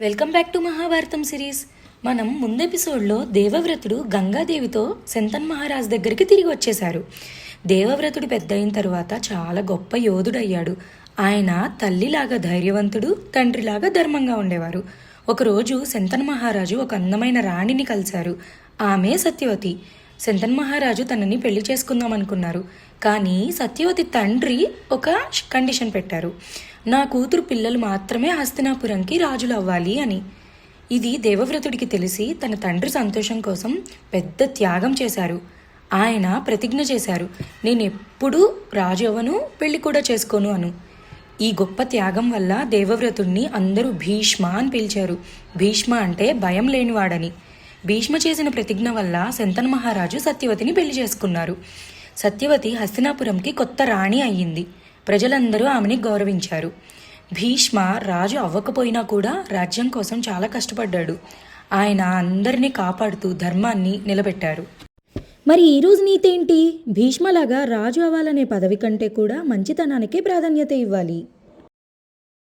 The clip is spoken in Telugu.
Welcome back to Mahabharatam series. మనం ముందు ఎపిసోడ్లో దేవవ్రతుడు గంగాదేవితో శంతన్ మహారాజ్ దగ్గరికి తిరిగి వచ్చేశారు. దేవవ్రతుడు పెద్ద అయిన తరువాత చాలా గొప్ప యోధుడయ్యాడు. ఆయన తల్లిలాగా ధైర్యవంతుడు, తండ్రిలాగా ధర్మంగా ఉండేవారు. ఒకరోజు శంతన్ మహారాజు ఒక అందమైన రాణిని కలిశారు. ఆమె సత్యవతి. శంతన్ మహారాజు తనని పెళ్లి చేసుకుందాం అనుకున్నారు. కానీ సత్యవతి తండ్రి ఒక కండిషన్ పెట్టారు. నా కూతురు పిల్లలు మాత్రమే హస్తినాపురంకి రాజులు అవ్వాలి అని. ఇది దేవవ్రతుడికి తెలిసి తన తండ్రి సంతోషం కోసం పెద్ద త్యాగం చేశారు. ఆయన ప్రతిజ్ఞ చేశారు, నేను ఎప్పుడూ రాజు అవ్వను, పెళ్లి కూడా చేసుకోను అను. ఈ గొప్ప త్యాగం వల్ల దేవవ్రతుడిని అందరూ భీష్మ అని పిలిచారు. భీష్మ అంటే భయం లేనివాడని. భీష్మ చేసిన ప్రతిజ్ఞ వల్ల శంతన్ మహారాజు సత్యవతిని పెళ్లి చేసుకున్నారు. సత్యవతి హస్తినాపురంకి కొత్త రాణి అయ్యింది. ప్రజలందరూ ఆమెని గౌరవించారు. భీష్మ రాజు అవ్వకపోయినా కూడా రాజ్యం కోసం చాలా కష్టపడ్డాడు. ఆయన అందరినీ కాపాడుతూ ధర్మాన్ని నిలబెట్టారు. మరి ఈరోజు నీతేంటి? భీష్మలాగా రాజు అవ్వాలనే పదవి కంటే కూడా మంచితనానికే ప్రాధాన్యత ఇవ్వాలి.